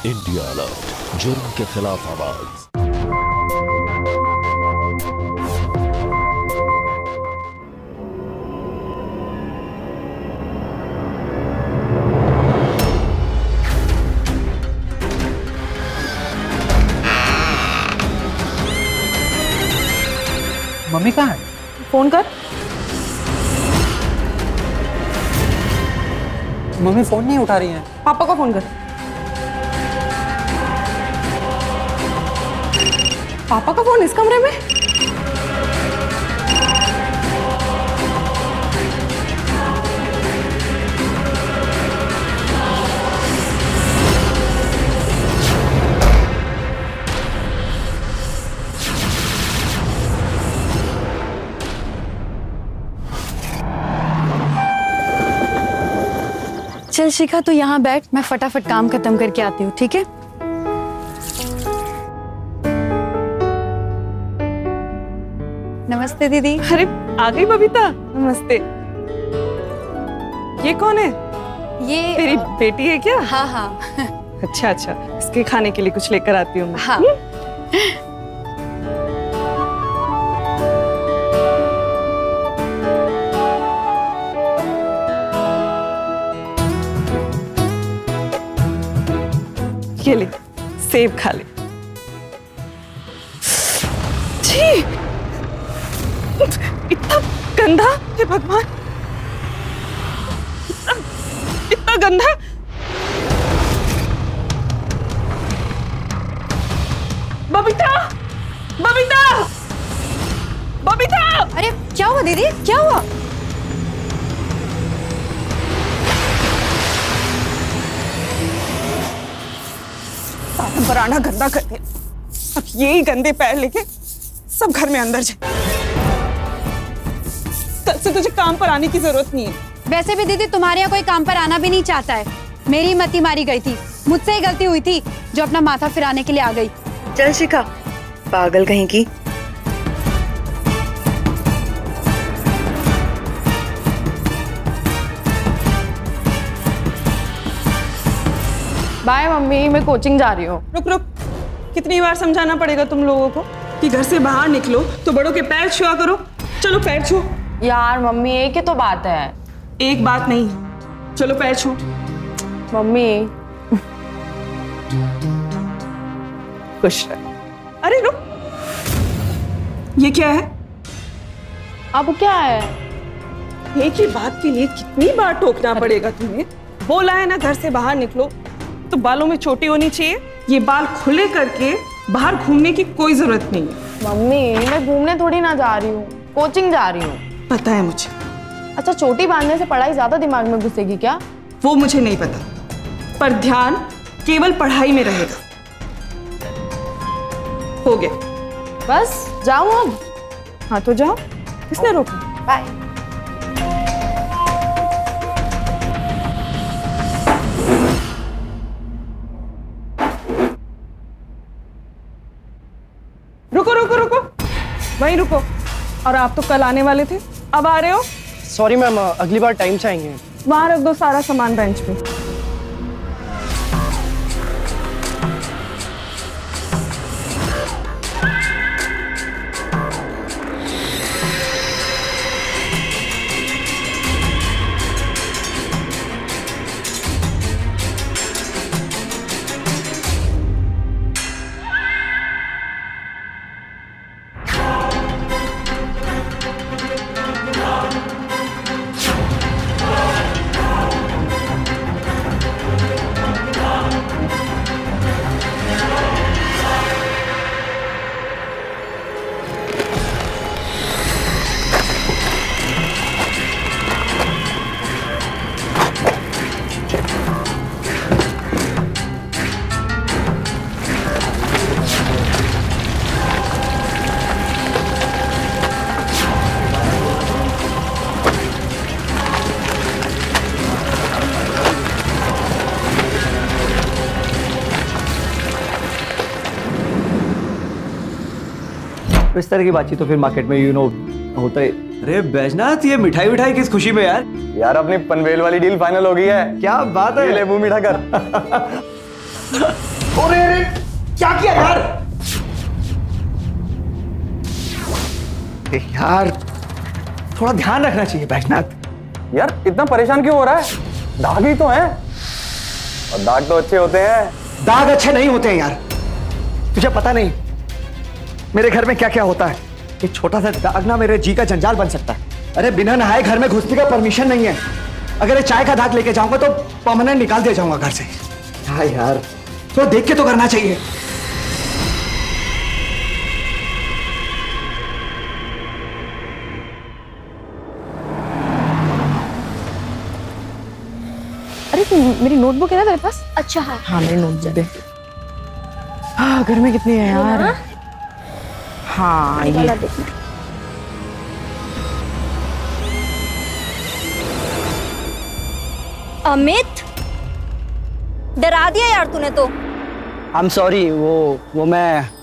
India alert, जुर्म के खिलाफ आवाज। मम्मी कहाँ है? फोन कर। मम्मी फोन नहीं उठा रही हैं। पापा को फोन कर। पापा का फोन इस कमरे में? चल शिखा तू यहाँ बैठ, मैं फटाफट काम खत्म करके आती हूँ, ठीक है? नमस्ते दीदी। अरे आ गई बबीता, नमस्ते। ये कौन है? ये तेरी बेटी है क्या? हाँ हाँ। अच्छा अच्छा, इसके खाने के लिए कुछ लेकर आती हूँ मैं। हाँ। ये ले, सेब खा ले। छी, इतना गंदा, हे भगवान, इतना गंदा। बबीता, बबीता, बबीता! अरे क्या हुआ दीदी, क्या हुआ? बराना गंदा कर दिया। अब यही गंदे पैर लेके सब घर में अंदर जाए। कल से तुझे काम पर आने की जरूरत नहीं है। वैसे भी दीदी तुम्हारे यहाँ कोई काम पर आना भी नहीं चाहता है। मेरी मती मारी गई थी, मुझसे ही गलती हुई थी जो अपना माथा फिराने के लिए आ गई। चल शिखा, पागल कहीं की। बाय मम्मी, मैं कोचिंग जा रही हूँ। रुक रुक, कितनी बार समझाना पड़ेगा तुम लोगों को कि घर से बाहर निकलो तो बड़ों के पैर छुआ करो। चलो पैर छुओ। यार मम्मी, एक ही तो बात है। एक बात नहीं, चलो पैर छुओ। मम्मी खुश रह। अरे रुक, ये क्या है? अब क्या है? एक ही बात के लिए कितनी बार टोकना पड़ेगा तुम्हें? बोला है ना घर से बाहर निकलो तो बालों में चोटी होनी चाहिए। ये बाल खुले करके बाहर घूमने की कोई जरूरत नहीं है। मम्मी मैं घूमने थोड़ी ना जा रही हूँ, कोचिंग जा रही हूँ। पता है मुझे। अच्छा, चोटी बांधने से पढ़ाई ज्यादा दिमाग में घुसेगी क्या? वो मुझे नहीं पता, पर ध्यान केवल पढ़ाई में रहेगा। हो गया, बस जाऊँ अब? हाँ तो जाओ, किसने रोका? बाय। रुको रुको रुको, वहीं रुको। और आप तो कल आने वाले थे, अब आ रहे हो? सॉरी मैम, अगली बार टाइम से आएंगे। वहां रख दो सारा सामान बेंच पे। इस तरह की बातचीत तो फिर मार्केट में होता है। अरे बैजनाथ, ये मिठाई विठाई किस खुशी में यार? यार अपनी पनवेल वाली डील फाइनल हो गई है। क्या बात है, ये ले मुंह मीठा कर। अरे अरे क्या किया यार? यार थोड़ा ध्यान रखना चाहिए बैजनाथ। यार इतना परेशान क्यों हो रहा है? दाग ही तो है, और दाग तो अच्छे होते हैं। दाग अच्छे नहीं होते हैं यार, तुझे पता नहीं मेरे घर में क्या क्या होता है। एक छोटा सा दाग ना मेरे जी का जंजाल बन सकता है। अरे बिना नहाए घर में घुसने का परमिशन नहीं है। अगर ये चाय का दाग लेके जाऊंगा तो परमानेंट निकाल दिया जाऊंगा घर से। हाँ यार तो देख के तो करना चाहिए। अरे मेरी नोटबुक है ना तेरे पास? अच्छा हाँ। हाँ मेरी नोटबुक दे। हाँ घर में कितनी है यार? हाँ ये अमित, डरा दिया यार तूने तो। आई एम सॉरी, वो मैं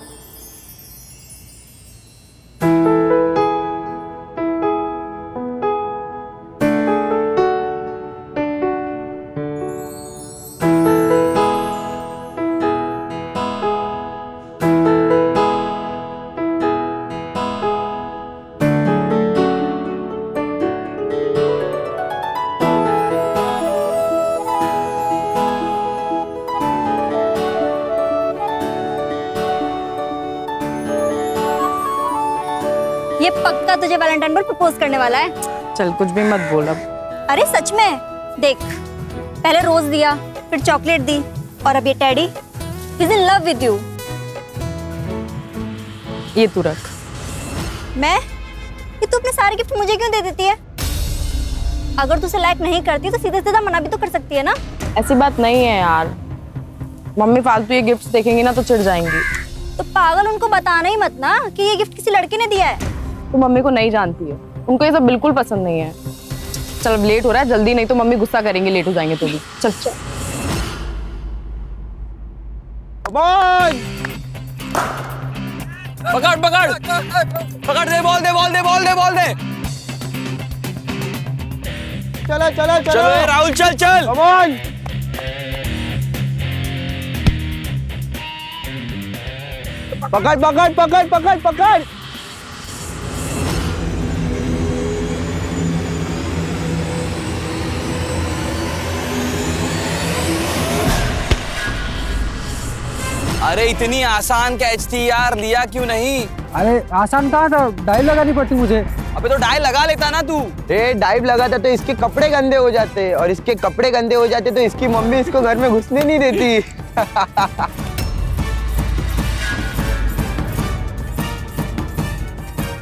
ये पक्का तुझे वैलेंटाइन पर प्रपोज करने वाला है। चल कुछ भी मत बोल अब। अरे सच में देख, पहले रोज दिया, फिर चॉकलेट दी, और अब ये teddy is in love with you. ये तू रख। मैं कि तू अपने सारे गिफ्ट मुझे क्यों दे देती है? अगर तू उसे लाइक नहीं करती तो सीधे सीधा मना भी तो कर सकती है ना। ऐसी बात नहीं है यार, मम्मी फालतू ये गिफ्ट्स देखेंगी ना तो चिढ़ जाएंगी। तो पागल, उनको बताना ही मत ना कि ये गिफ्ट किसी लड़के ने दिया है। तो मम्मी को नहीं जानती है, उनको ये सब बिल्कुल पसंद नहीं है। चल अब लेट हो रहा है, जल्दी, नहीं तो मम्मी गुस्सा करेंगे, लेट हो जाएंगे तो भी। चल चल पकड़ पकड़ पकड़ दे, बोल दे बोल दे बोल दे बोल दे। चलो चलो चलो राहुल, चल चल। पकड़ पकड़ पकड़ पकड़ पकड़। अरे इतनी आसान कैच थी यार, लिया क्यों नहीं? अरे आसान कहाँ था, डाई लगानी पड़ती मुझे। अबे तो डाई लगा लेता ना तू। डाइव लगाता तो इसके कपड़े गंदे हो जाते, और इसके कपड़े गंदे हो जाते तो इसकी मम्मी इसको घर में घुसने नहीं देती।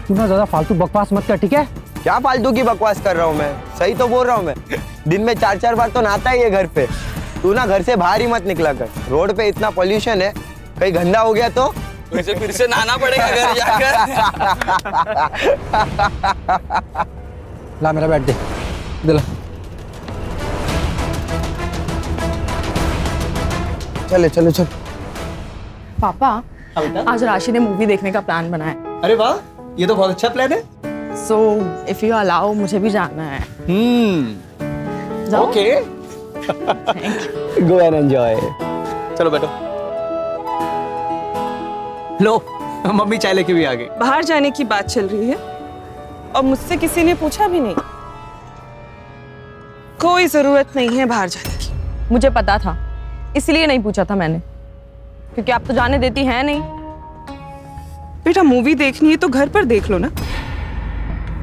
तू ना ज्यादा फालतू बकवास मत कर, ठीक है? क्या फालतू की बकवास कर रहा हूँ मैं? सही तो बोल रहा हूँ मैं। दिन में 4-4 बार तो नहाता ही है घर पे। तू ना घर से बाहर ही मत निकला कर। रोड पे इतना पॉल्यूशन है, कहीं गंदा हो गया तो वैसे फिर से नहाना पड़ेगा घर जाकर। ला मेरा बैट दे, दिला। चले चलो चल। पापा, आज राशि ने मूवी देखने का प्लान बनाया। अरे वाह, ये तो बहुत अच्छा प्लान है। सो इफ यू अलाउ, मुझे भी जाना है। ओके। Go and enjoy. चलो बैठो। लो, मम्मी चाय लेके भी आ गई। बाहर जाने की बात चल रही है और मुझसे किसी ने पूछा भी नहीं। कोई जरूरत नहीं है बाहर जाने की। मुझे पता था, इसलिए नहीं पूछा था मैंने, क्योंकि आप तो जाने देती हैं नहीं। बेटा मूवी देखनी है तो घर पर देख लो ना,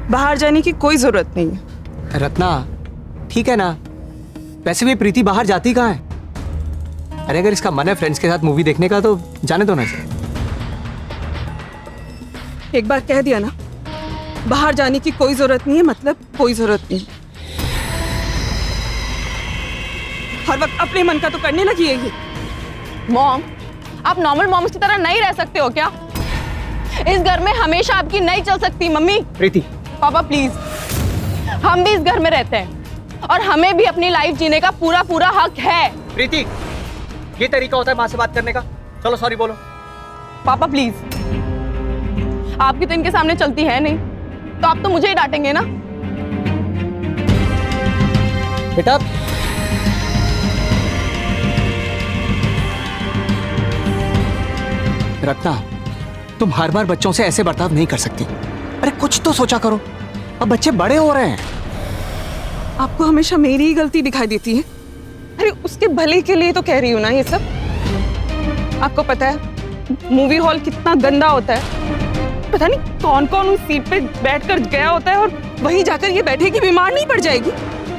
बाहर जाने की कोई जरूरत नहीं है। रत्ना ठीक है ना, वैसे भी प्रीति बाहर जाती कहाँ है? अरे अगर इसका मन है फ्रेंड्स के साथ मूवी देखने का तो जाने दो ना इसे। एक बार कह दिया ना, बाहर जाने की कोई जरूरत नहीं है, मतलब कोई जरूरत नहीं। हर वक्त अपने मन का तो करने लगी है ये। मॉम, आप नॉर्मल मॉम्स की तरह नहीं रह सकते हो क्या? इस घर में हमेशा आपकी नहीं चल सकती। मम्मी, प्रीति, पापा प्लीज, हम भी इस घर में रहते हैं और हमें भी अपनी लाइफ जीने का पूरा पूरा हक है। प्रीति, ये तरीका होता है माँ से बात करने का? चलो सॉरी बोलो। पापा प्लीज, आपकी तो इनके सामने चलती है नहीं, तो आप तो मुझे ही डांटेंगे ना। बेटा रत्ना, तुम हर बार बच्चों से ऐसे बर्ताव नहीं कर सकती। अरे कुछ तो सोचा करो, अब बच्चे बड़े हो रहे हैं। आपको हमेशा मेरी ही गलती दिखाई देती है। अरे उसके भले के लिए तो कह रही हूँ ना ये सब। आपको पता है मूवी हॉल कितना गंदा होता है। पता नहीं कौन कौन उस सीट पे बैठकर गया होता है और वहीं जाकर ये बैठेगी, बीमार नहीं पड़ जाएगी।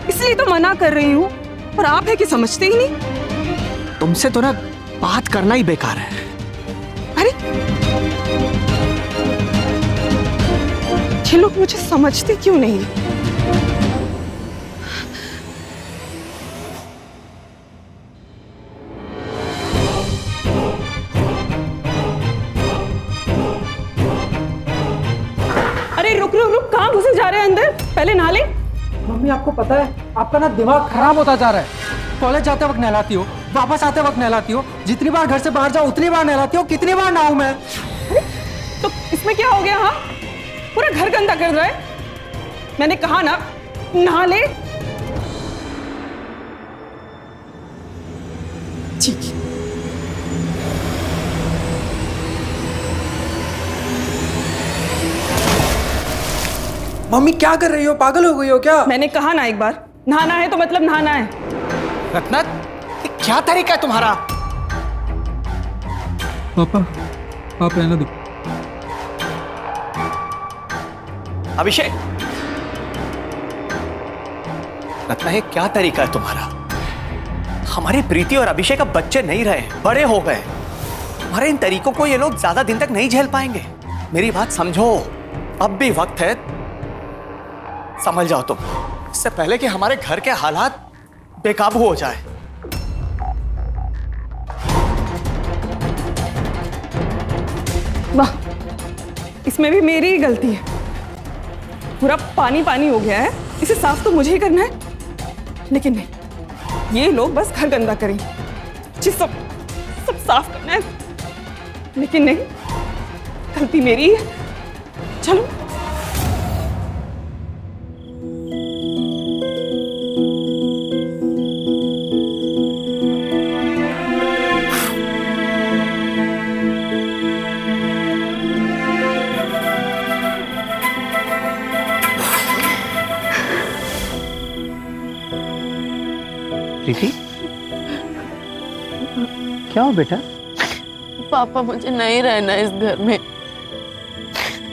इसलिए तो मना कर रही हूँ, और आप है कि समझते ही नहीं। तुमसे तो ना बात करना ही बेकार है। अरे ये लोग मुझे समझते क्यों नहीं? अरे रुक रुक रुक, कहाँ घुसे जा रहे हैं अंदर? पहले नहा ले। मम्मी आपको पता है आपका ना दिमाग खराब होता जा रहा है। कॉलेज जाते वक्त नहलाती हो, वापस आते वक्त नहलाती हो, जितनी बार घर से बाहर जाओ उतनी बार नहलाती हो। कितनी बार नहाऊं मैं? तो इसमें क्या हो गया? हाँ, पूरा घर गंदा कर रहा है। मैंने कहा ना नहा ले। ठीक है। मम्मी क्या कर रही हो? पागल हो गई हो क्या? मैंने कहा ना एक बार, नहाना है तो मतलब नहाना है। रत्ना, ये क्या तरीका है तुम्हारा? पापा आप रहने दो। अभिषेक, रत्ना ये क्या तरीका है तुम्हारा? हमारी प्रीति और अभिषेक अब बच्चे नहीं रहे, बड़े हो गए। हमारे इन तरीकों को ये लोग ज्यादा दिन तक नहीं झेल पाएंगे। मेरी बात समझो, अब भी वक्त है, समझ जाओ तुम, इससे पहले कि हमारे घर के हालात बेकाबू हो जाए। वाह, इसमें भी मेरी ही गलती है। पूरा पानी पानी हो गया है, इसे साफ तो मुझे ही करना है। लेकिन नहीं, ये लोग बस घर गंदा करेंगे, जी सब साफ करना है। लेकिन नहीं, गलती मेरी है। चलो प्रीति, क्या हो बेटा? पापा मुझे नहीं रहना इस घर में।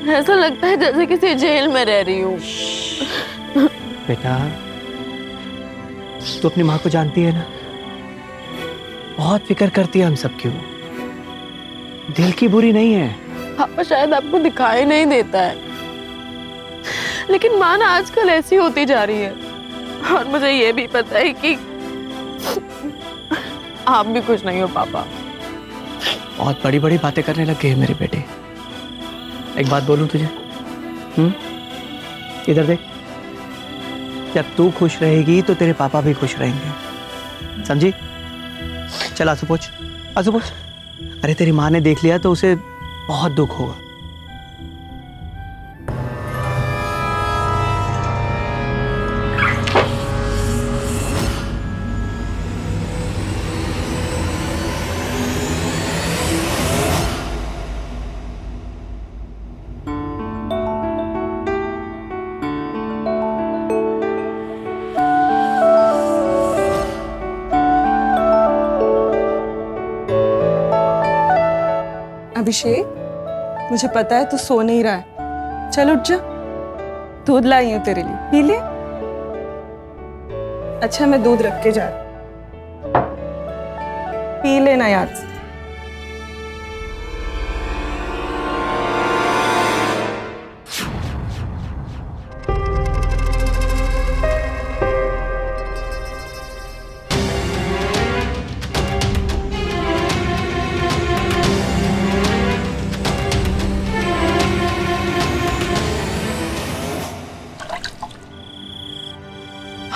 ऐसा लगता है जैसे किसी जेल में रह रही हूँ। बेटा, तू अपनी माँ को जानती है ना, बहुत फिक्र करती है हम सब की। वो दिल की बुरी नहीं है। पापा शायद आपको दिखाई नहीं देता है, लेकिन माँ ना आजकल ऐसी होती जा रही है। और मुझे ये भी पता है कि आप भी खुश नहीं हो पापा। बहुत बड़ी बड़ी बातें करने लग गए मेरे बेटे। एक बात बोलूं तुझे, इधर देख, जब तू खुश रहेगी तो तेरे पापा भी खुश रहेंगे, समझी? चल आंसू पोंछ, आंसू पोंछ। अरे तेरी माँ ने देख लिया तो उसे बहुत दुख होगा। अभिषेक, मुझे पता है तू सो नहीं रहा है। चल उठ जा, दूध लाई हूं तेरे लिए, पी ले। अच्छा मैं दूध रख के जा रही, पी लेना याद से।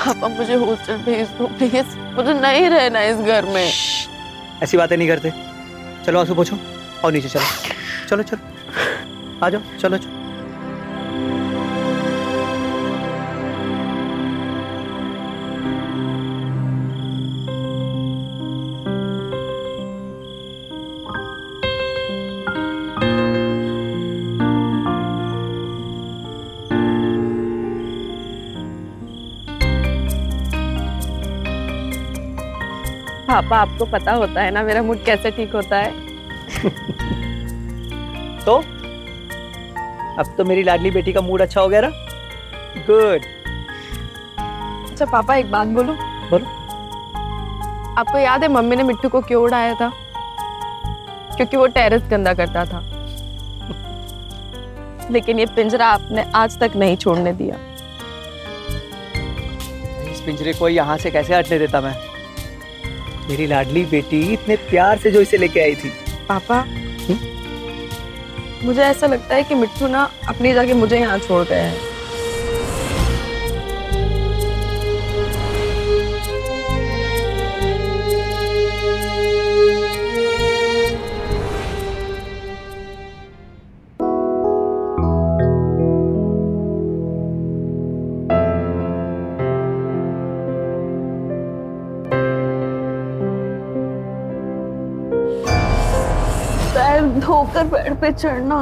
पापा मुझे हॉस्टल भेज दो प्लीज, मुझे नहीं रहना इस घर में। ऐसी बातें नहीं करते। चलो आंसू पोंछो और नीचे चलो। चलो चलो आ जाओ, चलो चलो। पापा आपको पता होता है ना मेरा मूड कैसे ठीक होता है। तो अब तो मेरी लाडली बेटी का मूड अच्छा हो गया ना? गुड। अच्छा पापा एक बात बोलूं? बोलो। आपको याद है मम्मी ने मिट्टू को क्यों उड़ाया था? क्योंकि वो टेरेस गंदा करता था। लेकिन ये पिंजरा आपने आज तक नहीं छोड़ने दिया। इस पिंजरे को यहाँ से कैसे हटने देता मैं? मेरी लाडली बेटी इतने प्यार से जो इसे लेके आई थी। पापा मुझे ऐसा लगता है कि मिट्टू ना अपनी जगह मुझे यहाँ छोड़ गया है। धोकर बेड पे चढ़ना।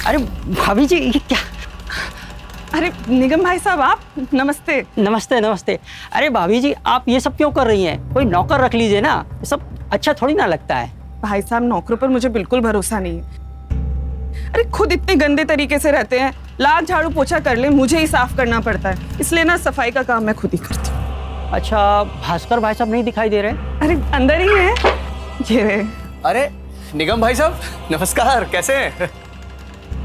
अरे भाभी जी ये क्या? अरे निगम भाई साहब आप, नमस्ते। नमस्ते नमस्ते। अरे भाभी जी आप ये सब क्यों कर रही हैं? कोई नौकर रख लीजिए ना, ये सब अच्छा थोड़ी ना लगता है। भाई साहब नौकरों पर मुझे बिल्कुल भरोसा नहीं है। अरे खुद इतने गंदे तरीके से रहते हैं, लाख झाड़ू पोछा कर ले मुझे ही साफ करना पड़ता है, इसलिए ना सफाई का काम मैं खुद ही करती हूँ। अच्छा भास्कर भाई साहब नहीं दिखाई दे रहे? अरे अंदर ही है ये रहे। अरे निगम भाई साहब नमस्कार, कैसे हैं?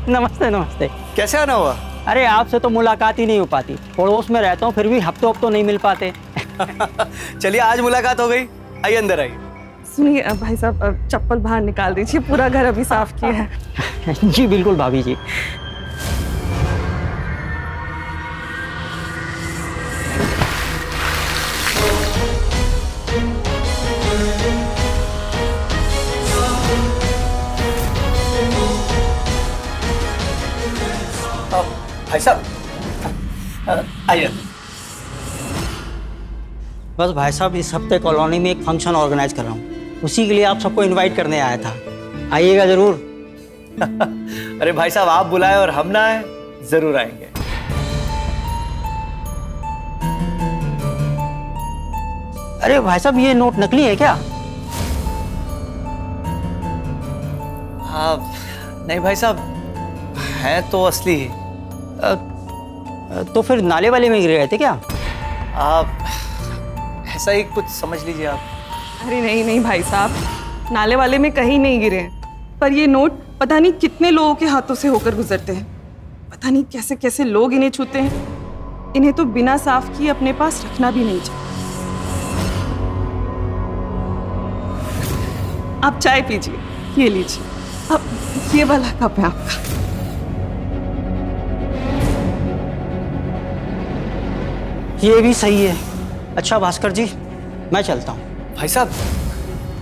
नमस्ते नमस्ते। कैसे आना हुआ? अरे आपसे तो मुलाकात ही नहीं हो पाती, पड़ोस में रहता हूँ फिर भी हफ्तों हफ्तों नहीं मिल पाते। चलिए आज मुलाकात हो गई, आइए अंदर आइए। सुनिए भाई साहब चप्पल बाहर निकाल दीजिए, पूरा घर अभी साफ किया है। जी बिल्कुल भाभी जी। भाई साहब आइए। बस भाई साहब इस हफ्ते कॉलोनी में एक फंक्शन ऑर्गेनाइज कर रहा हूँ, उसी के लिए आप सबको इनवाइट करने आया था, आइएगा जरूर। अरे भाई साहब आप बुलाए और हम ना आए, जरूर आएंगे। अरे भाई साहब ये नोट नकली है क्या? हाँ नहीं भाई साहब है तो असली ही। तो फिर नाले वाले में गिर गए थे क्या? आप ऐसा ही कुछ समझ लीजिए आप। अरे नहीं नहीं भाई साहब, नाले वाले में कहीं नहीं गिरे हैं, पर ये नोट पता नहीं कितने लोगों के हाथों से होकर गुजरते हैं। पता नहीं कैसे कैसे लोग इन्हें छूते हैं। इन्हें तो बिना साफ किए अपने पास रखना भी नहीं चाहिए। आप चाय पीजिए, ये लीजिए। अब ये वाला कप है आपका। ये भी सही है। अच्छा भास्कर जी मैं चलता हूँ। भाई साहब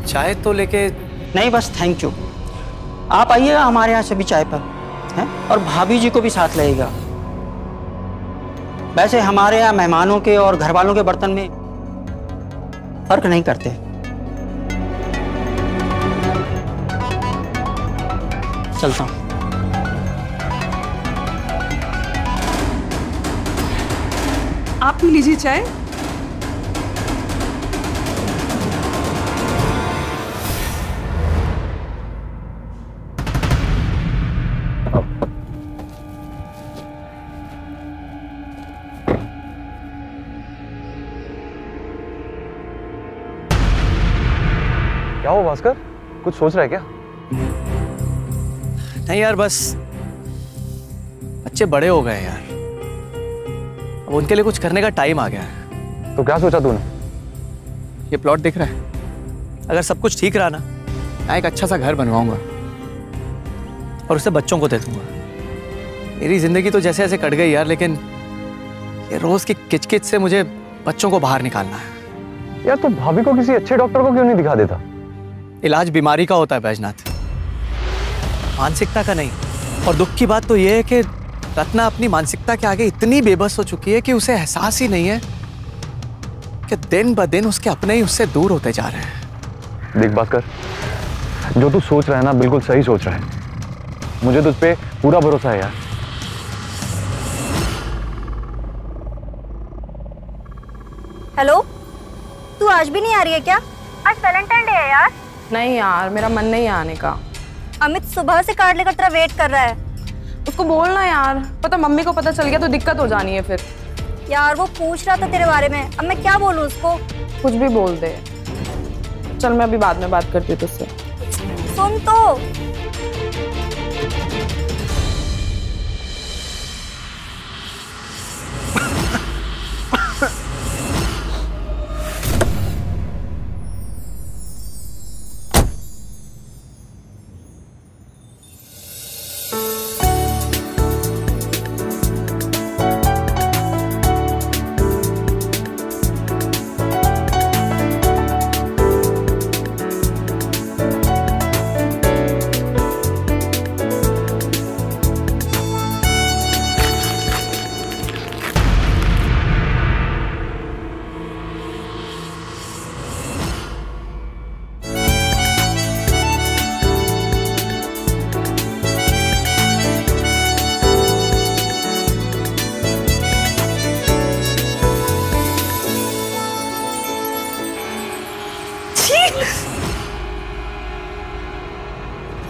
चाय तो लेके नहीं, बस थैंक यू। आप आइएगा हमारे यहाँ से भी चाय पर हैं, और भाभी जी को भी साथ लाइएगा। वैसे हमारे यहाँ मेहमानों के और घर वालों के बर्तन में फर्क नहीं करते। चलता हूँ। आप भी लीजिए चाय। क्या हुआ भास्कर, कुछ सोच रहा है क्या? नहीं यार, बस बच्चे बड़े हो गए यार, अब उनके लिए कुछ करने का टाइम आ गया है। तो क्या सोचा तूने? ये प्लॉट दिख रहा है, अगर सब कुछ ठीक रहा ना, मैं एक अच्छा सा घर बनवाऊंगा और उसे बच्चों को दे दूंगा। मेरी जिंदगी तो जैसे जैसे कट गई यार, लेकिन ये रोज की किचकिच से मुझे बच्चों को बाहर निकालना है। यार तू भाभी को किसी अच्छे डॉक्टर को क्यों नहीं दिखा देता? इलाज बीमारी का होता है बैजनाथ, मानसिकता का नहीं। और दुख की बात तो ये है कि रत्ना अपनी मानसिकता के आगे इतनी बेबस हो चुकी है कि उसे एहसास ही नहीं है कि दिन ब दिन उसके अपने ही उससे दूर होते जा रहे हैं। देख भास्कर, जो तू सोच रहा है ना, बिल्कुल सही सोच रहा है। मुझे तुझ पे पूरा भरोसा है यार। हेलो, तू आज भी नहीं आ रही है क्या? आज वैलेंटाइन डे है यार। नहीं यार, मेरा मन नहीं है आने का। अमित सुबह से कार्ड लेकर तेरा वेट कर रहा है। उसको बोलना यार, पता मम्मी को पता चल गया तो दिक्कत हो जानी है फिर। यार वो पूछ रहा था तेरे बारे में, अब मैं क्या बोलूं उसको? कुछ भी बोल दे। चल मैं अभी बाद में बात करती हूँ तुझसे। सुन तो।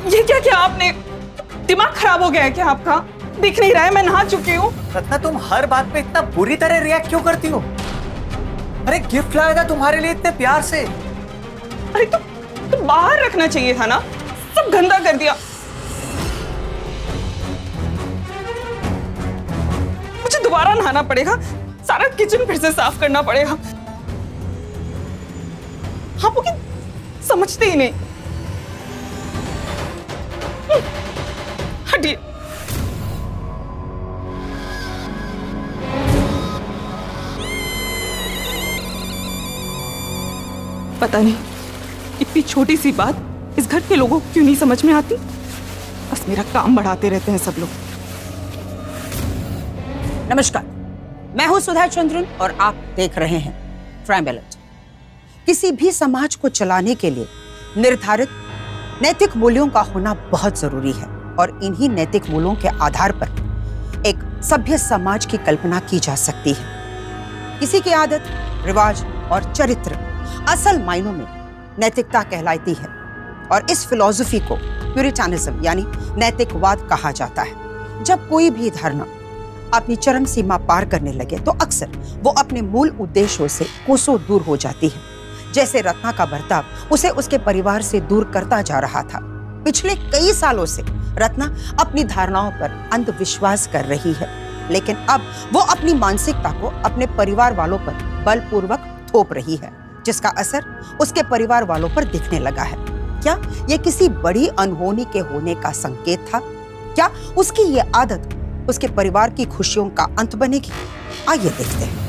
ये क्या किया आपने? दिमाग खराब हो गया है क्या आपका? दिख नहीं रहा है मैं नहा चुकी हूँ। रत्ना, तुम हर बात पे इतना बुरी तरह रिएक्ट क्यों करती हो? अरे गिफ्ट लाया था तुम्हारे लिए इतने प्यार से। अरे तो बाहर रखना चाहिए था ना, सब गंदा कर दिया। मुझे दोबारा नहाना पड़ेगा, सारा किचन फिर से साफ करना पड़ेगा। हाँ वो समझते ही नहीं। हटिए। पता नहीं इतनी छोटी सी बात इस घर के लोगों को क्यों नहीं समझ में आती। बस मेरा काम बढ़ाते रहते हैं सब लोग। नमस्कार, मैं हूं सुधा चंद्रन और आप देख रहे हैं प्राइम अलर्ट। किसी भी समाज को चलाने के लिए निर्धारित नैतिक मूल्यों का होना बहुत जरूरी है और इन्हीं नैतिक मूल्यों के आधार पर एक सभ्य समाज की कल्पना की जा सकती है। किसी की आदत, रिवाज और चरित्र असल मायनों में नैतिकता कहलाती है और इस फिलॉसफी को प्यूरिटानिज्म यानी नैतिकवाद कहा जाता है। जब कोई भी धारणा अपनी चरम सीमा पार करने लगे तो अक्सर वो अपने मूल उद्देश्यों से कोसों दूर हो जाती है। जैसे रत्ना का बर्ताव उसे उसके परिवार से दूर करता जा रहा था। पिछले कई सालों से रत्ना अपनी धारणाओं पर अंधविश्वास कर रही है, लेकिन अब वो अपनी मानसिकता को अपने परिवार वालों पर बलपूर्वक थोप रही है, जिसका असर उसके परिवार वालों पर दिखने लगा है। क्या ये किसी बड़ी अनहोनी के होने का संकेत था? क्या उसकी ये आदत उसके परिवार की खुशियों का अंत बनेगी? आइए देखते हैं।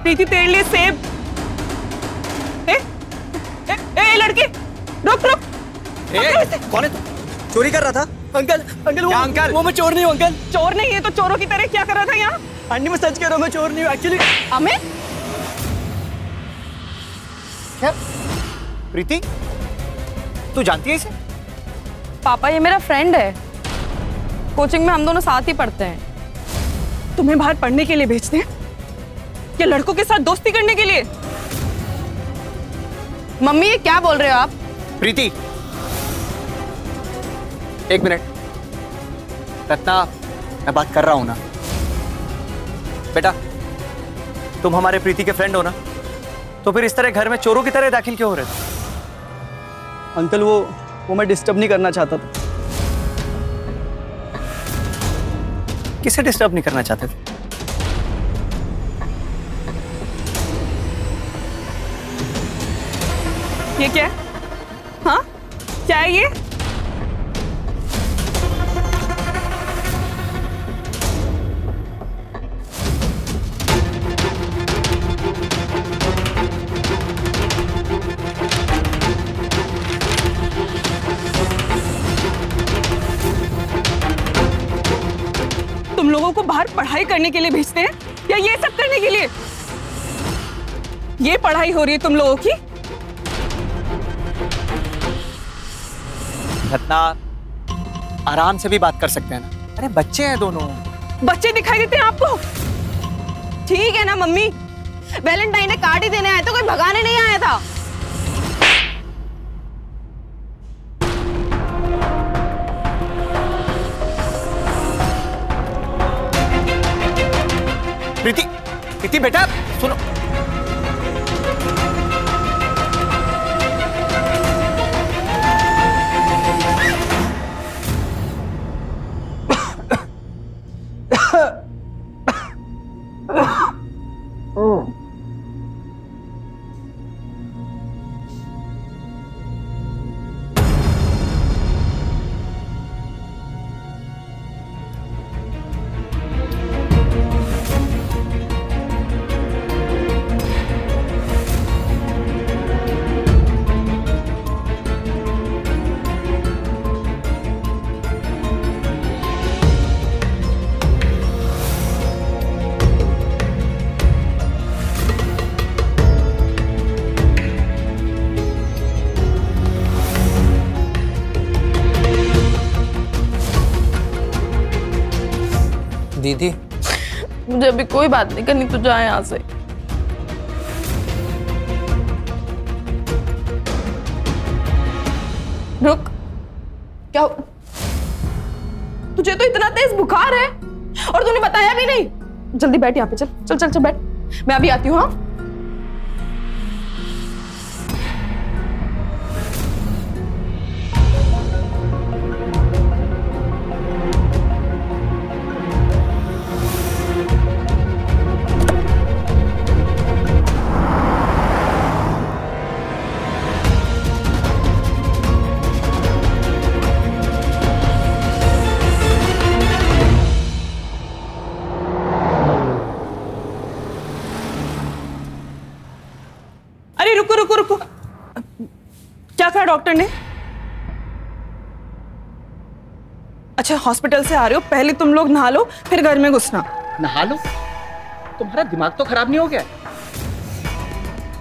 प्रीति तेरे लिए सेब। लड़के रुक। कौन है तू? चोरी कर रहा था? अंकल अंकल वो मैं चोर नहीं हूँ अंकल। चोर नहीं है तो चोरों की तरह क्या कर रहा था यहाँ? आंटी मैं सच कह रहा हूँ, मैं चोर नहीं हूँ एक्चुअली। अमित, क्या प्रीति तू जानती है इसे? पापा ये मेरा फ्रेंड है। कोचिंग में हम दोनों साथ ही पढ़ते हैं। तुम्हें बाहर पढ़ने के लिए भेजते हैं या लड़कों के साथ दोस्ती करने के लिए? मम्मी ये क्या बोल रहे हो आप? प्रीति, एक मिनट। रत्ना, मैं बात कर रहा हूं ना। बेटा, तुम हमारे प्रीति के फ्रेंड हो ना, तो फिर इस तरह घर में चोरों की तरह दाखिल क्यों हो रहे थे? अंकल वो मैं डिस्टर्ब नहीं करना चाहता था। किसे डिस्टर्ब नहीं करना चाहते थे? ये क्या है? हाँ, क्या है ये? तुम लोगों को बाहर पढ़ाई करने के लिए भेजते हैं या ये सब करने के लिए? ये पढ़ाई हो रही है तुम लोगों की? रत्ना, आराम से भी बात कर सकते हैं ना। अरे बच्चे हैं दोनों। बच्चे दिखाई देते हैं आपको? ठीक है ना मम्मी, वैलेंटाइन डे कार्ड ही देने आए तो कोई भगाने नहीं आया था। प्रीति, प्रीति बेटा सुनो। दीदी, मुझे अभी कोई बात नहीं करनी, तू जा यहाँ से। रुक, क्या तुझे तो इतना तेज बुखार है और तूने बताया भी नहीं। जल्दी बैठ यहाँ पे, चल चल चल चल बैठ, मैं अभी आती हूँ। हाँ रुको, क्या कहा डॉक्टर ने? अच्छा, हॉस्पिटल से आ रहे हो, पहले तुम लोग नहा लो, फिर घर में घुसना। नहा लो? तुम्हारा दिमाग तो खराब नहीं हो गया?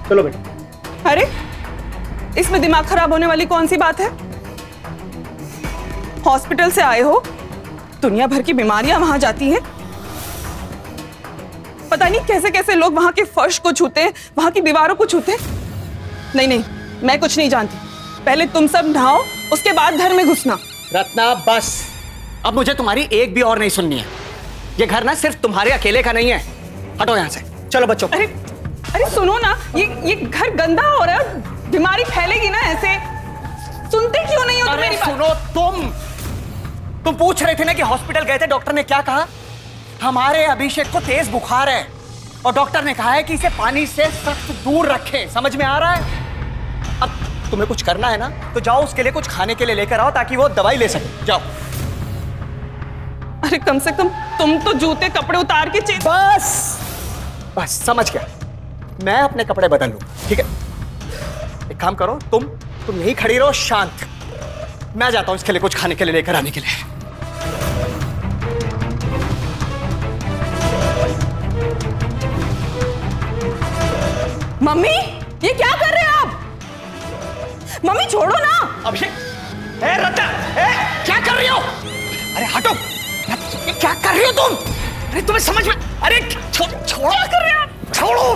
चलो बेटा। अरे, इसमें दिमाग खराब होने वाली कौन सी बात है? हॉस्पिटल से आए हो, दुनिया भर की बीमारियां वहां जाती हैं। पता नहीं कैसे कैसे लोग वहां के फर्श को छूते हैं, वहां की दीवारों को छूते हैं। नहीं, मैं कुछ नहीं जानती। पहले तुम सब नहाओ, उसके बाद घर में घुसना। रत्ना बस, अब मुझे तुम्हारी एक भी और नहीं सुननी है। ये घर ना सिर्फ तुम्हारे अकेले का नहीं है। हटो यहाँ से, चलो बच्चों। अरे सुनो ना, ये घर गंदा हो रहा है, बीमारी फैलेगी ना ऐसे। सुनते क्यों नहीं हो तुम मेरी बात? सुनो, तुम पूछ रहे थे ना कि हॉस्पिटल गए थे, डॉक्टर ने क्या कहा? हमारे अभिषेक को तेज बुखार है और डॉक्टर ने कहा है कि इसे पानी से सख्त दूर रखें। समझ में आ रहा है? अब तुम्हें कुछ करना है ना, तो जाओ उसके लिए कुछ खाने के लिए लेकर आओ ताकि वो दवाई ले सके। जाओ। अरे कम से कम तुम तो जूते कपड़े उतार के बस समझ गया, मैं अपने कपड़े बदल लूं, ठीक है? एक काम करो, तुम यहीं खड़ी रहो शांत। मैं जाता हूं इसके लिए कुछ खाने के लिए लेकर आने के लिए। मम्मी, ये क्या कर रहे हैं आप? मम्मी छोड़ो ना। अभिषेक, रत्ना, क्या कर रही हो? अरे हटो, तुम? अरे तुम्हें समझ में, अरे छोड़ो कर रहे हैं, छोड़ो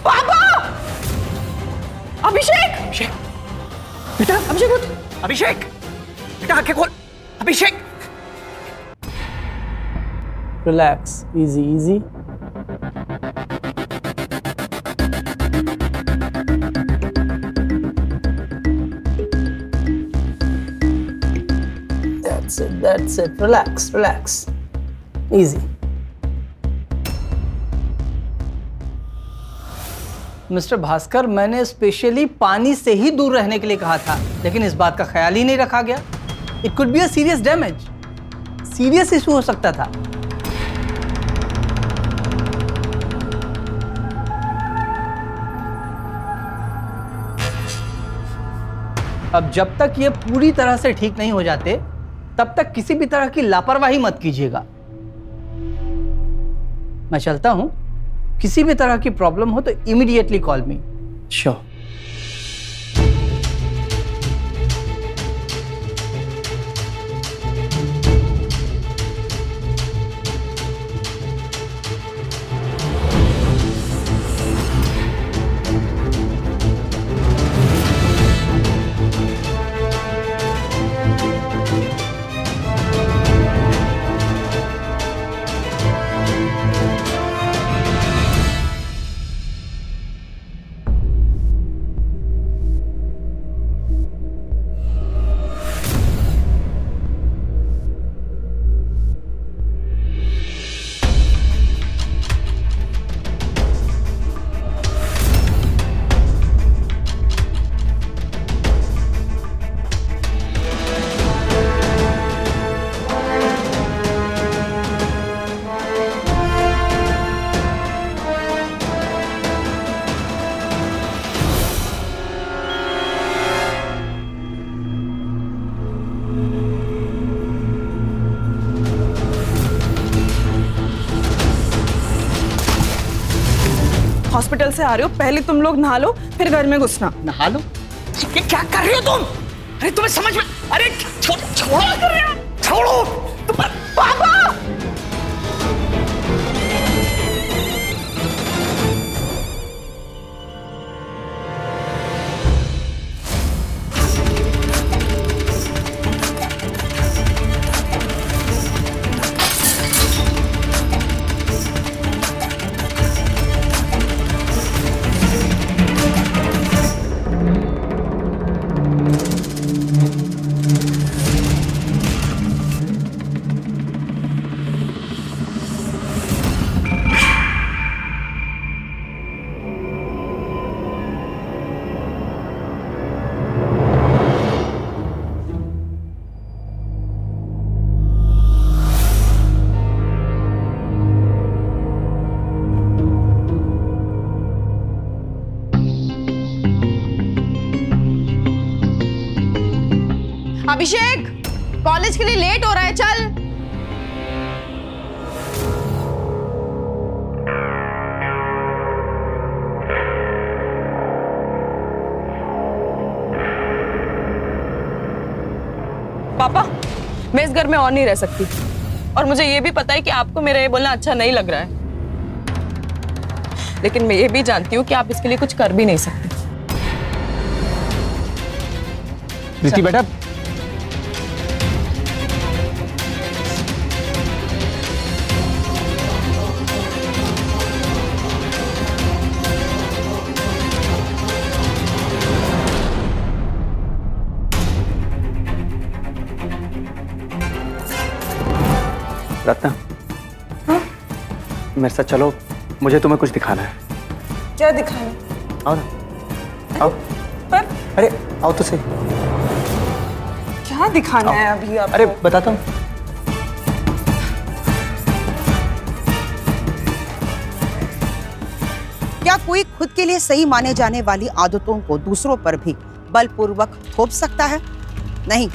पापा। अभिषेक, अभिषेक बेटा, अभिषेक उठ। अभिषेक बेटा आंखें खोल। Abhishek relax, easy easy. That's it. Relax. Easy. Mister Bhaskar, मैंने स्पेशली पानी से ही दूर रहने के लिए कहा था, लेकिन इस बात का ख्याल ही नहीं रखा गया। It could be a serious damage, serious issue हो सकता था। अब जब तक ये पूरी तरह से ठीक नहीं हो जाते, तब तक किसी भी तरह की लापरवाही मत कीजिएगा। मैं चलता हूं, किसी भी तरह की प्रॉब्लम हो तो इमीडिएटली कॉल मी। श्योर। हॉस्पिटल से आ रहे हो, पहले तुम लोग नहा लो, फिर घर में घुसना। नहा लो? ये क्या कर रही हो तुम? अरे तुम्हें समझ में, अरे छोड़ो कर रहे हो, छोड़ो पापा। अभिषेक, कॉलेज के लिए लेट हो रहा है, चल। पापा, मैं इस घर में और नहीं रह सकती, और मुझे ये भी पता है कि आपको मेरा ये बोलना अच्छा नहीं लग रहा है, लेकिन मैं ये भी जानती हूँ कि आप इसके लिए कुछ कर भी नहीं सकते। प्रीति बेटा, रत्ना, हाँ? मेरे साथ चलो, मुझे तुम्हें कुछ दिखाना है। क्या दिखाना? आओ ना, आओ। पर अरे आओ तो सही। क्या दिखाना है अभी आपको? अरे बताता हूँ। क्या कोई खुद के लिए सही माने जाने वाली आदतों को दूसरों पर भी बलपूर्वक थोप सकता है? नहीं।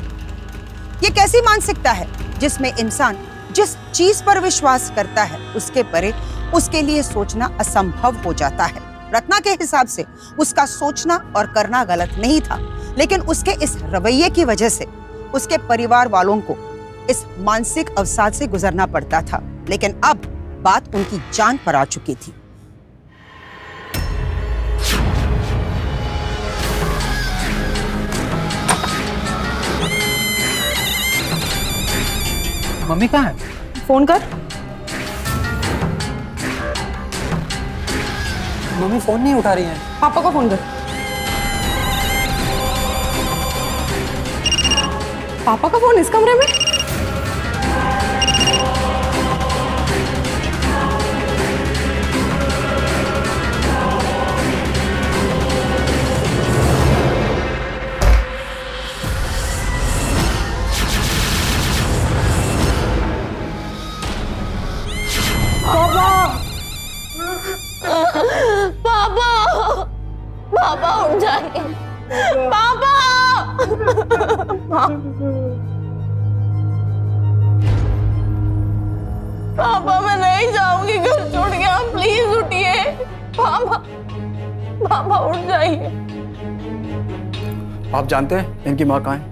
ये कैसी मानसिकता है जिसमें इंसान जिस चीज पर विश्वास करता है उसके परे उसके लिए सोचना असंभव हो जाता है। रत्ना के हिसाब से उसका सोचना और करना गलत नहीं था, लेकिन उसके इस रवैये की वजह से उसके परिवार वालों को इस मानसिक अवसाद से गुजरना पड़ता था, लेकिन अब बात उनकी जान पर आ चुकी थी। मम्मी कहाँ है? फोन कर। मम्मी फोन नहीं उठा रही है। पापा को फोन कर। पापा का फोन इस कमरे में? पापा पापा उठ जाइए। पापा पापा मैं नहीं जाऊंगी घर छोड़ के, आप प्लीज उठिए। पापा पापा उठ जाइए। आप जानते हैं इनकी माँ कहाँ है?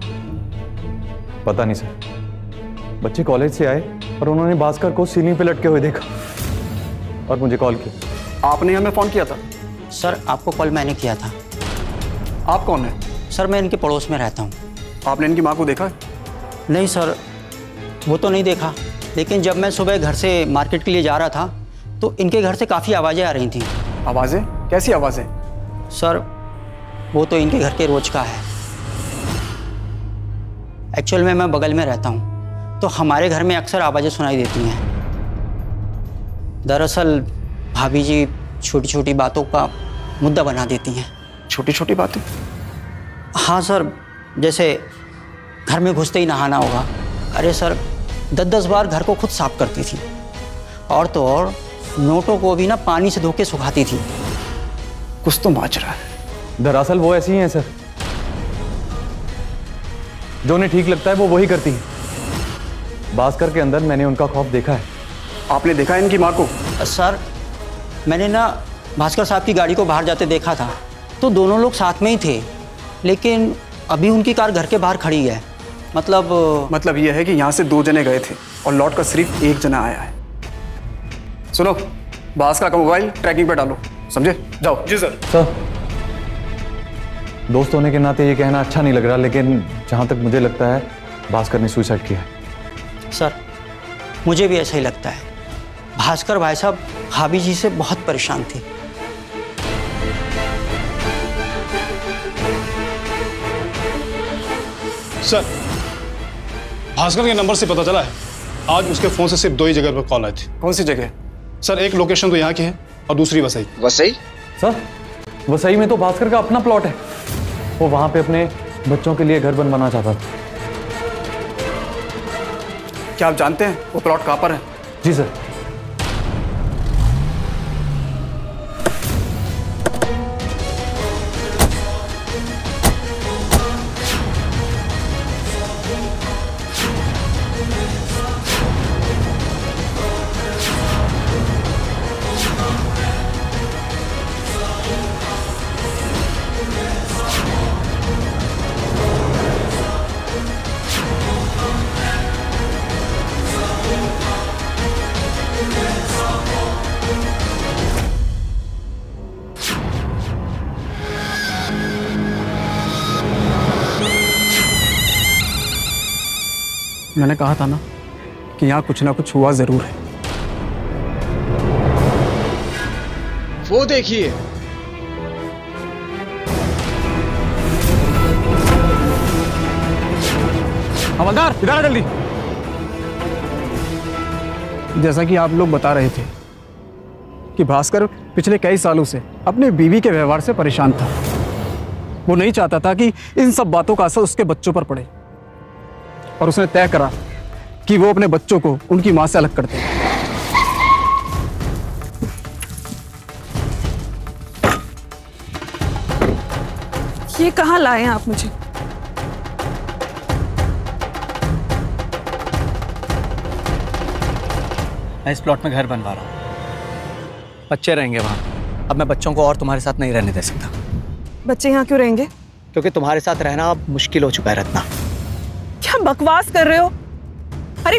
पता नहीं सर। बच्चे कॉलेज से आए और उन्होंने भास्कर को सीलिंग पे लटके हुए देखा और मुझे कॉल किया। आपने हमें फोन किया था? सर आपको कॉल मैंने किया था। आप कौन है? सर मैं इनके पड़ोस में रहता हूँ। आपने इनकी माँ को देखा? नहीं सर, वो तो नहीं देखा, लेकिन जब मैं सुबह घर से मार्केट के लिए जा रहा था तो इनके घर से काफ़ी आवाज़ें आ रही थी। आवाज़ें? कैसी आवाज़ें? सर वो तो इनके घर के रोज का है। एक्चुअल में मैं बगल में रहता हूँ तो हमारे घर में अक्सर आवाज़ें सुनाई देती हैं। दरअसल भाभी जी छोटी छोटी बातों का मुद्दा बना देती हैं। छोटी छोटी बातें? हाँ सर, जैसे घर में घुसते ही नहाना होगा। अरे सर 10-10 बार घर को खुद साफ करती थी, और तो और नोटों को भी ना पानी से धो के सुखाती थी। कुछ तो माच रहा है। दरअसल वो ऐसी ही हैं सर, जो उन्हें ठीक लगता है वो वही करती हैं। भास्कर के अंदर मैंने उनका खौफ देखा है। आपने देखा है इनकी माँ को? सर मैंने ना भास्कर साहब की गाड़ी को बाहर जाते देखा था, तो दोनों लोग साथ में ही थे, लेकिन अभी उनकी कार घर के बाहर खड़ी है। मतलब ये है कि यहाँ से 2 जने गए थे और लौट कर सिर्फ 1 जना आया है। सुनो, भास्कर का मोबाइल ट्रैकिंग पे डालो, समझे? जाओ। जी सर। सर दोस्त होने के नाते ये कहना अच्छा नहीं लग रहा, लेकिन जहाँ तक मुझे लगता है भास्कर ने सुसाइड किया है। सर मुझे भी ऐसा ही लगता है। भास्कर भाई साहब भाभी जी से बहुत परेशान थे। सर भास्कर के नंबर से पता चला है आज उसके फोन से सिर्फ 2 ही जगह पर कॉल आई थी। कौन सी जगह? सर एक लोकेशन तो यहाँ की है और दूसरी वसई। वसई? सर वसई में तो भास्कर का अपना प्लॉट है। वो वहां पे अपने बच्चों के लिए घर बनवाना चाहता था। क्या आप जानते हैं वो प्लॉट कहाँ पर है? जी सर। मैंने कहा था ना कि यहाँ कुछ ना कुछ हुआ जरूर है। वो देखिए, हवलदार इधर आ जल्दी। जैसा कि आप लोग बता रहे थे कि भास्कर पिछले कई सालों से अपने बीवी के व्यवहार से परेशान था। वो नहीं चाहता था कि इन सब बातों का असर उसके बच्चों पर पड़े, और उसने तय करा कि वो अपने बच्चों को उनकी मां से अलग कर दे। ये कहाँ लाए हैं आप मुझे? मैं इस प्लॉट में घर बनवा रहा हूँ। बच्चे रहेंगे वहाँ। अब मैं बच्चों को और तुम्हारे साथ नहीं रहने दे सकता। बच्चे यहाँ क्यों रहेंगे? क्योंकि तुम्हारे साथ रहना अब मुश्किल हो चुका है रत्ना। क्या बकवास कर रहे हो? अरे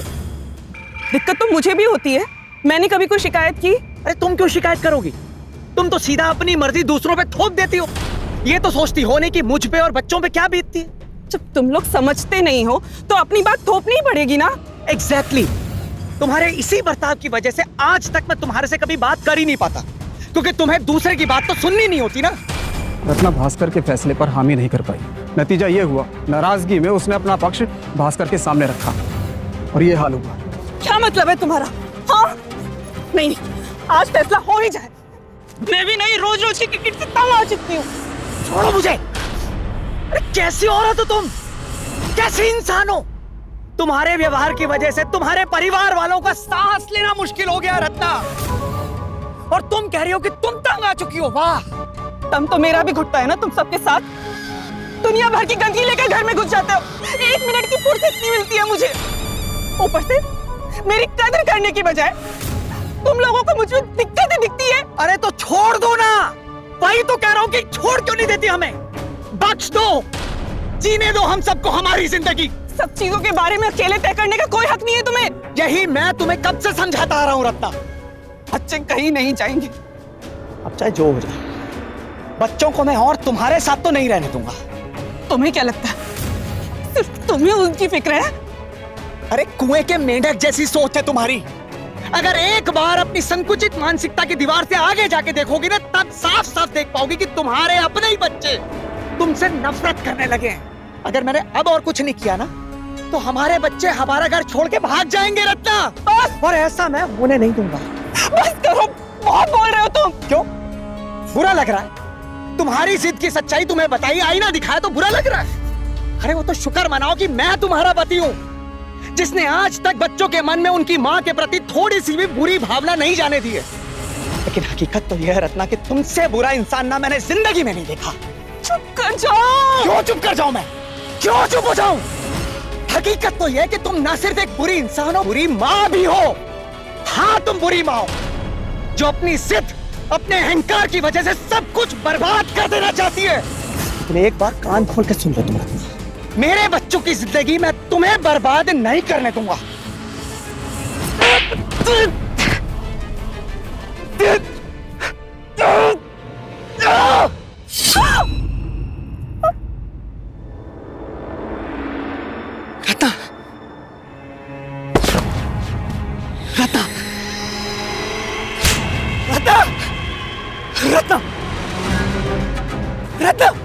दिक्कत तो मुझे भी होती है, मैंने कभी कोई शिकायत की? अरे तुम क्यों शिकायत करोगी? तुम तो सीधा अपनी मर्जी दूसरों पे थोप देती हो। ये तो सोचती हो नहीं कि मुझ पे और बच्चों पे क्या बीतती है। जब तुम लोग समझते नहीं हो तो अपनी बात थोपनी पड़ेगी ना। एग्जैक्टली। तुम्हारे इसी बर्ताव की वजह से आज तक मैं तुम्हारे से कभी बात कर ही नहीं पाता, क्योंकि तुम्हें दूसरे की बात तो सुननी नहीं होती ना। रत्ना भास्कर के फैसले पर हामी नहीं कर पाई। नतीजा ये हुआ, नाराजगी में उसने अपना पक्ष भास्कर के सामने रखा और ये हाल हुआ। क्या मतलब है तुम्हारा? हाँ नहीं, आज फैसला हो ही जाए। मैं भी नहीं रोज रोज की क्रिकेट से तंग आ चुकी हूँ। छोड़ो मुझे। अरे कैसी औरत हो तुम, कैसे इंसान हो? तुम्हारे व्यवहार की वजह से तुम्हारे परिवार वालों का सांस लेना मुश्किल हो गया रत्ना, और तुम कह रही हो कि तुम तंग आ चुकी हो। वाह, दम तो मेरा भी घुटता है ना तुम सबके साथ। दुनिया भर की गंदगी लेकर घर में घुस जाते हो, 1 मिनट की फुर्सत नहीं मिलती है मुझे। ऊपर से मेरी कदर करने की बजाय तुम लोगों को मुझ में दिक्कतें दिखती है। अरे तो छोड़ दो ना, वही तो कह रहा हूँ कि छोड़ क्यों नहीं देती हमें? बख्श दो, जीने दो हम सबको हमारी जिंदगी। सब चीजों के बारे में अकेले तय करने का कोई हक नहीं है तुम्हें। यही मैं तुम्हें कब से समझाता आ रहा हूँ रत्ना। बच्चे कहीं नहीं जाएंगे। अब चाहे जो हो जाए, बच्चों को मैं और तुम्हारे साथ तो नहीं रहने दूंगा। तुम्हें क्या लगता है सिर्फ तुम्हें उनकी फिक्र है? अरे कुएं के मेंढक जैसी सोच है तुम्हारी। अगर एक बार अपनी संकुचित मानसिकता की दीवार से आगे जाके देखोगी ना, तब साफ साफ देख पाओगी कि तुम्हारे अपने ही बच्चे तुमसे नफरत करने लगे हैं। अगर मैंने अब और कुछ नहीं किया ना, तो हमारे बच्चे हमारा घर छोड़ के भाग जाएंगे रत्ना। बस, और ऐसा मैं होने नहीं दूंगा। बस करो, बहुत बोल रहे हो तुम। क्यों बुरा लग रहा है? तुम्हारी जिद की सच्चाई तुम्हें बताई, आईना दिखाया तो बुरा लग रहा है? अरे वो तो शुक्र मनाओ कि मैं तुम्हारा पति हूँ, जिसने आज तक बच्चों के मन में उनकी माँ के प्रति थोड़ी सी भी बुरी भावना नहीं जाने दी है। लेकिन हकीकत तो यह है रत्ना कि तुमसे बुरा इंसान ना मैंने जिंदगी में नहीं देखा। चुप कर जाओ। क्यों चुप कर जाऊं मैं? क्यों चुप हो जाऊं? हकीकत तो यह है कि तुम ना सिर्फ एक बुरी इंसान हो, बुरी माँ भी हो। हाँ, तुम बुरी माँ हो जो अपनी जिद, अपने अहंकार की वजह से सब कुछ बर्बाद कर देना चाहती है। लेकिन एक बार कान खोल के सुन लो तुम रत्ना, मेरे बच्चों की जिंदगी मैं तुम्हें बर्बाद नहीं करने दूंगा। रत्ना, रत्ना, रत्ना, रत्ना, रत्ना,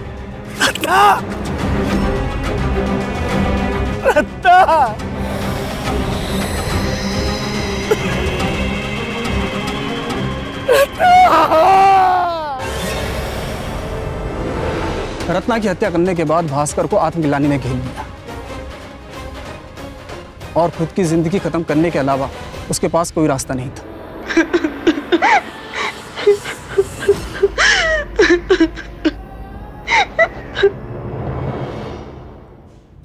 रत्ना, रत्ना, रत्ना की हत्या करने के बाद भास्कर को आत्मग्लानि ने घेर लिया और खुद की जिंदगी खत्म करने के अलावा उसके पास कोई रास्ता नहीं था।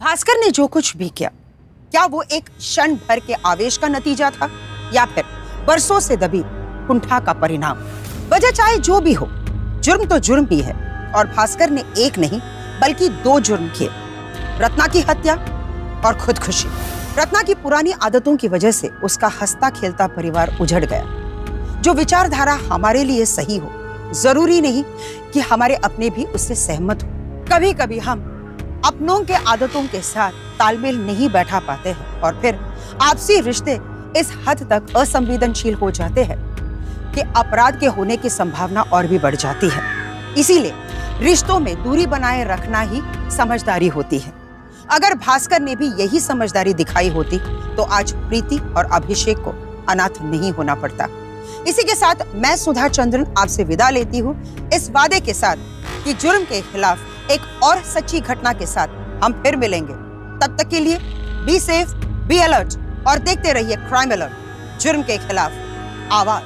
भास्कर ने जो कुछ भी किया, क्या वो एक क्षण भर के आवेश का नतीजा था या फिर बरसों से दबी कुंठा का परिणाम? वजह चाहे जो भी हो, जुर्म तो जुर्म ही है और भास्कर ने एक नहीं बल्कि 2 जुर्म किए, रत्ना की हत्या और खुदकुशी। रत्ना की पुरानी आदतों की वजह से उसका हंसता खेलता परिवार उजड़ गया। जो विचारधारा हमारे लिए सही हो, जरूरी नहीं कि हमारे अपने भी उससे सहमत हो। कभी कभी हम अपनों के आदतों के साथ तालमेल नहीं बैठा पाते हैं और फिर आपसी रिश्ते इस हद तक असंवेदनशील हो जाते हैं कि अपराध के होने की संभावना और भी बढ़ जाती है। इसीलिए रिश्तों में दूरी बनाए रखना ही समझदारी होती है। अगर भास्कर ने भी यही समझदारी दिखाई होती तो आज प्रीति और अभिषेक को अनाथ नहीं होना पड़ता। इसी के साथ मैं सुधा चंद्रन आपसे विदा लेती हूँ, इस वादे के साथ कि जुर्म के खिलाफ एक और सच्ची घटना के साथ हम फिर मिलेंगे। तब तक के लिए बी सेफ, बी अलर्ट और देखते रहिए क्राइम अलर्ट, जुर्म के खिलाफ आवाज।